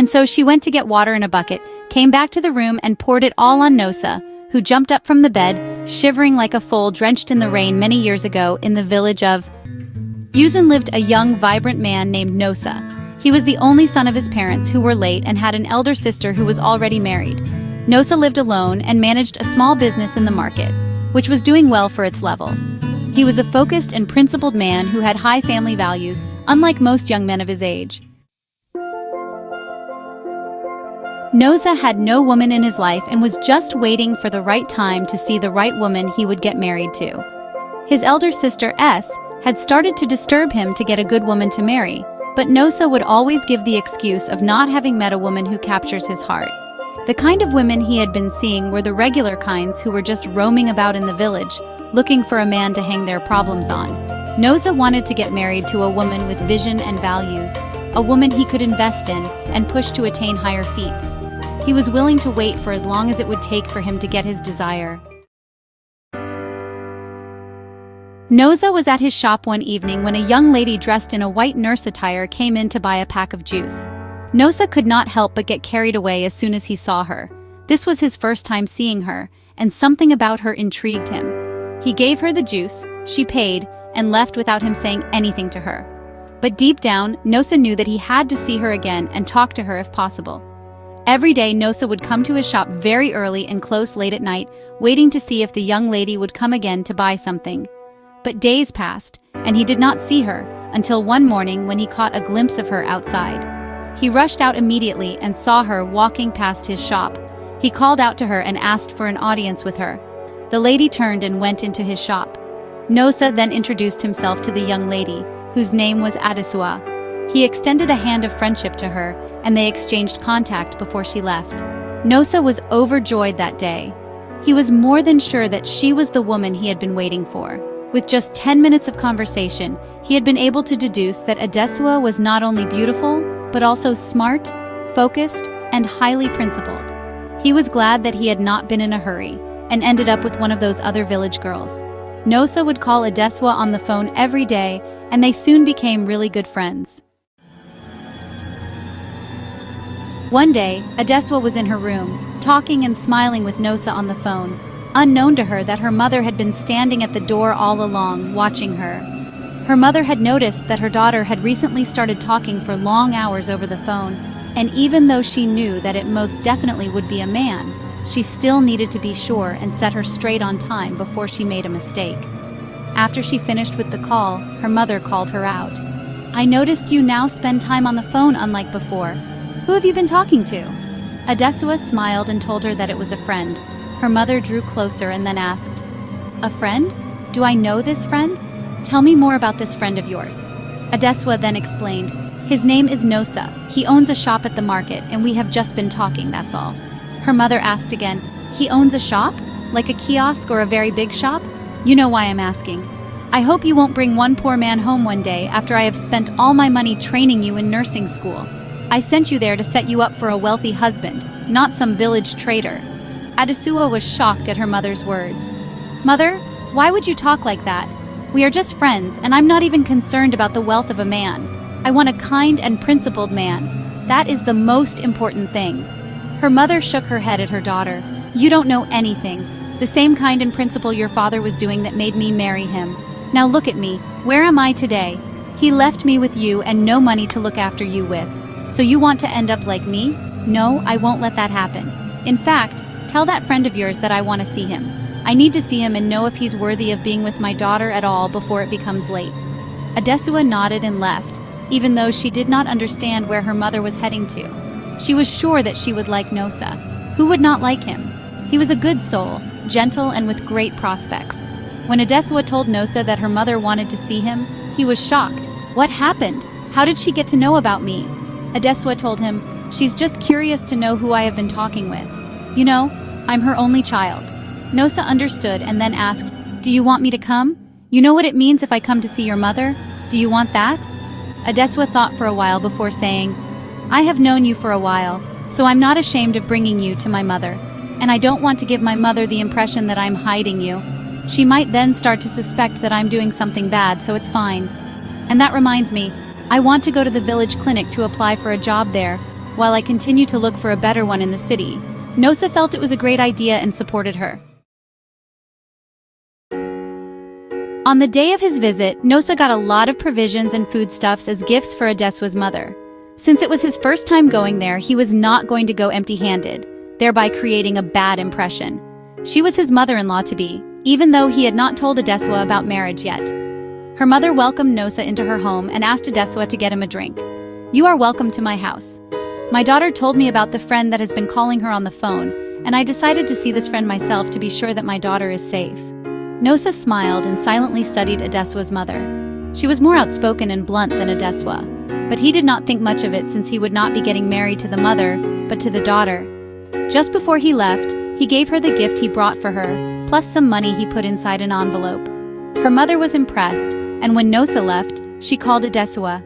And so she went to get water in a bucket, came back to the room and poured it all on Nosa, who jumped up from the bed, shivering like a foal drenched in the rain many years ago in the village of Uzan lived a young, vibrant man named Nosa. He was the only son of his parents who were late and had an elder sister who was already married. Nosa lived alone and managed a small business in the market, which was doing well for its level. He was a focused and principled man who had high family values, unlike most young men of his age. Nosa had no woman in his life and was just waiting for the right time to see the right woman he would get married to. His elder sister, S, had started to disturb him to get a good woman to marry, but Nosa would always give the excuse of not having met a woman who captures his heart. The kind of women he had been seeing were the regular kinds who were just roaming about in the village, looking for a man to hang their problems on. Nosa wanted to get married to a woman with vision and values, a woman he could invest in and push to attain higher feats. He was willing to wait for as long as it would take for him to get his desire. Nosa was at his shop one evening when a young lady dressed in a white nurse attire came in to buy a pack of juice. Nosa could not help but get carried away as soon as he saw her. This was his first time seeing her, and something about her intrigued him. He gave her the juice, she paid, and left without him saying anything to her. But deep down, Nosa knew that he had to see her again and talk to her if possible. Every day, Nosa would come to his shop very early and close late at night, waiting to see if the young lady would come again to buy something. But days passed, and he did not see her, until one morning when he caught a glimpse of her outside. He rushed out immediately and saw her walking past his shop. He called out to her and asked for an audience with her. The lady turned and went into his shop. Nosa then introduced himself to the young lady, whose name was Adesua. He extended a hand of friendship to her, and they exchanged contact before she left. Nosa was overjoyed that day. He was more than sure that she was the woman he had been waiting for. With just 10 minutes of conversation, he had been able to deduce that Adesua was not only beautiful, but also smart, focused, and highly principled. He was glad that he had not been in a hurry, and ended up with one of those other village girls. Nosa would call Adesua on the phone every day, and they soon became really good friends. One day, Adesua was in her room, talking and smiling with Nosa on the phone, unknown to her that her mother had been standing at the door all along, watching her. Her mother had noticed that her daughter had recently started talking for long hours over the phone, and even though she knew that it most definitely would be a man, she still needed to be sure and set her straight on time before she made a mistake. After she finished with the call, her mother called her out. "I noticed you now spend time on the phone unlike before. Who have you been talking to?" Adesua smiled and told her that it was a friend. Her mother drew closer and then asked, "A friend? Do I know this friend? Tell me more about this friend of yours." Adesua then explained, "His name is Nosa. He owns a shop at the market, and we have just been talking, that's all." Her mother asked again, "He owns a shop? Like a kiosk or a very big shop? You know why I'm asking. I hope you won't bring one poor man home one day after I have spent all my money training you in nursing school. I sent you there to set you up for a wealthy husband, not some village trader." Adesua was shocked at her mother's words. "Mother, why would you talk like that? We are just friends, and I'm not even concerned about the wealth of a man. I want a kind and principled man. That is the most important thing." Her mother shook her head at her daughter. "You don't know anything. The same kind and principle your father was doing that made me marry him. Now look at me. Where am I today? He left me with you and no money to look after you with. So you want to end up like me? No, I won't let that happen. In fact, tell that friend of yours that I want to see him. I need to see him and know if he's worthy of being with my daughter at all before it becomes late." Adesua nodded and left, even though she did not understand where her mother was heading to. She was sure that she would like Nosa. Who would not like him? He was a good soul, gentle and with great prospects. When Adesua told Nosa that her mother wanted to see him, he was shocked. "What happened? How did she get to know about me?" Adesua told him, "She's just curious to know who I have been talking with. You know, I'm her only child." Nosa understood and then asked, "Do you want me to come? You know what it means if I come to see your mother? Do you want that?" Adesua thought for a while before saying, "I have known you for a while, so I'm not ashamed of bringing you to my mother. And I don't want to give my mother the impression that I'm hiding you. She might then start to suspect that I'm doing something bad, so it's fine. And that reminds me, I want to go to the village clinic to apply for a job there. while I continue to look for a better one in the city. Nosa felt it was a great idea and supported her. On the day of his visit, Nosa got a lot of provisions and foodstuffs as gifts for Adeswa's mother. Since it was his first time going there, he was not going to go empty-handed, thereby creating a bad impression. She was his mother-in-law-to-be, even though he had not told Adeswa about marriage yet. Her mother welcomed Nosa into her home and asked Adeswa to get him a drink. "You are welcome to my house. My daughter told me about the friend that has been calling her on the phone, and I decided to see this friend myself to be sure that my daughter is safe." Nosa smiled and silently studied Adeswa's mother. She was more outspoken and blunt than Adeswa, but he did not think much of it since he would not be getting married to the mother, but to the daughter. Just before he left, he gave her the gift he brought for her, plus some money he put inside an envelope. Her mother was impressed, and when Nosa left, she called Adeswa.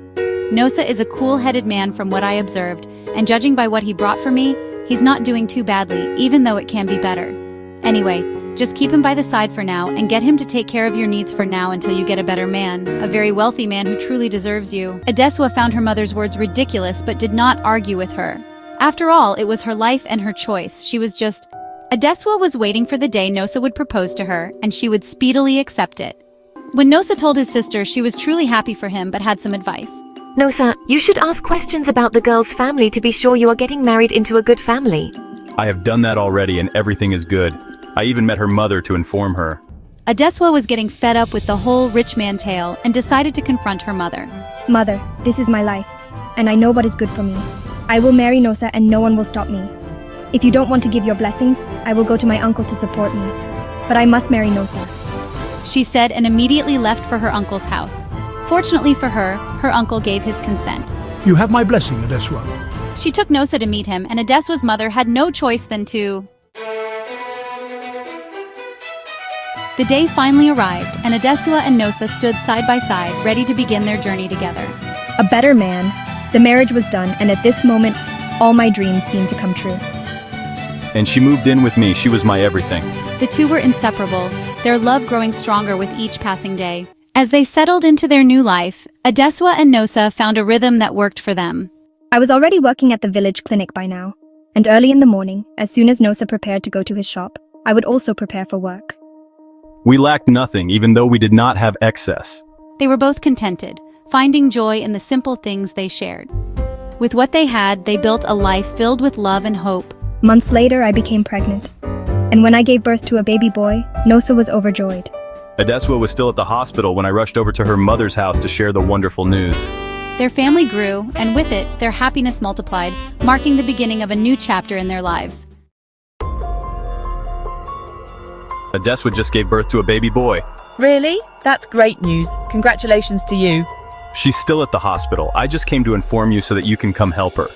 "Nosa is a cool-headed man from what I observed, and judging by what he brought for me, he's not doing too badly, even though it can be better. Anyway, just keep him by the side for now and get him to take care of your needs for now until you get a better man, a very wealthy man who truly deserves you." Adeswa found her mother's words ridiculous but did not argue with her. After all, it was her life and her choice. Adeswa was waiting for the day Nosa would propose to her, and she would speedily accept it. When Nosa told his sister, she was truly happy for him but had some advice. Nosa, you should ask questions about the girl's family to be sure you are getting married into a good family. I have done that already and everything is good. I even met her mother to inform her. Adeswa was getting fed up with the whole rich man tale and decided to confront her mother. Mother, this is my life, and I know what is good for me. I will marry Nosa and no one will stop me. If you don't want to give your blessings, I will go to my uncle to support me. But I must marry Nosa, she said, and immediately left for her uncle's house. Fortunately for her, her uncle gave his consent. You have my blessing, Adeswa. She took Nosa to meet him, and Adeswa's mother had no choice than to... The day finally arrived, and Adeswa and Nosa stood side by side, ready to begin their journey together. a better man. The marriage was done, and at this moment, all my dreams seemed to come true. And she moved in with me. She was my everything. The two were inseparable, their love growing stronger with each passing day. As they settled into their new life, Adeswa and Nosa found a rhythm that worked for them. I was already working at the village clinic by now, and early in the morning, as soon as Nosa prepared to go to his shop, I would also prepare for work. We lacked nothing, even though we did not have excess. They were both contented, finding joy in the simple things they shared. With what they had, they built a life filled with love and hope. Months later, I became pregnant, and when I gave birth to a baby boy, Nosa was overjoyed. Adeswa was still at the hospital when I rushed over to her mother's house to share the wonderful news. Their family grew, and with it, their happiness multiplied, marking the beginning of a new chapter in their lives. Adeswa just gave birth to a baby boy. Really? That's great news. Congratulations to you. She's still at the hospital. I just came to inform you so that you can come help her.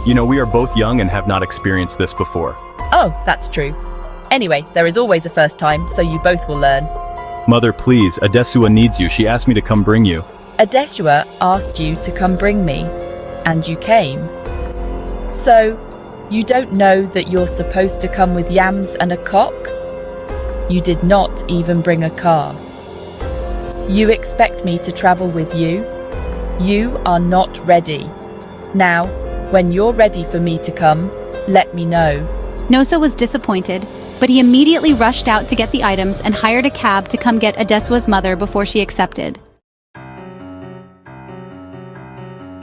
You know, we are both young and have not experienced this before. Oh, that's true. Anyway, there is always a first time, so you both will learn. Mother, please, Adeswa needs you. She asked me to come bring you. Adeswa asked you to come bring me, and you came. So, you don't know that you're supposed to come with yams and a cock? You did not even bring a car. You expect me to travel with you? You are not ready. Now, when you're ready for me to come, let me know. Nosa was disappointed, but he immediately rushed out to get the items and hired a cab to come get Adeswa's mother before she accepted.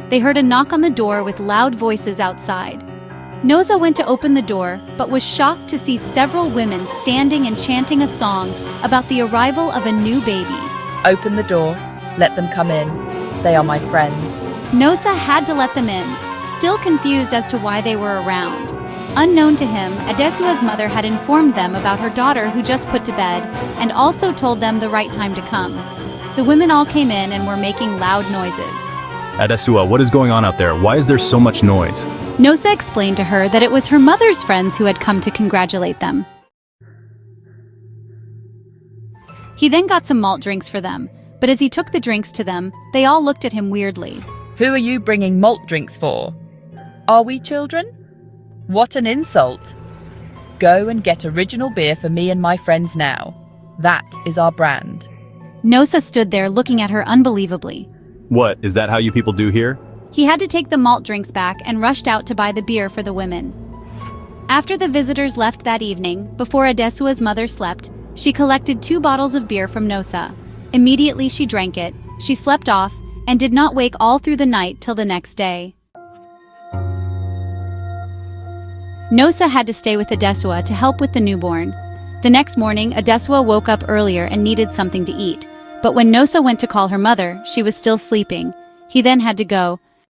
They heard a knock on the door with loud voices outside. Nosa went to open the door, but was shocked to see several women standing and chanting a song about the arrival of a new baby. Open the door, let them come in. They are my friends. Nosa had to let them in, still confused as to why they were around. Unknown to him, Adeswa's mother had informed them about her daughter who just put to bed, and also told them the right time to come. The women all came in and were making loud noises. Adeswa, what is going on out there? Why is there so much noise? Nosa explained to her that it was her mother's friends who had come to congratulate them. He then got some malt drinks for them, but as he took the drinks to them, they all looked at him weirdly. Who are you bringing malt drinks for? Are we children? What an insult. Go and get original beer for me and my friends now. That is our brand. Nosa stood there looking at her unbelievably. What, is that how you people do here? He had to take the malt drinks back and rushed out to buy the beer for the women. After the visitors left that evening, before Adesua's mother slept, she collected 2 bottles of beer from Nosa. Immediately she drank it, she slept off, and did not wake all through the night till the next day. Nosa had to stay with Adesua to help with the newborn. The next morning, Adesua woke up earlier and needed something to eat, but when Nosa went to call her mother, she was still sleeping. He then had to go,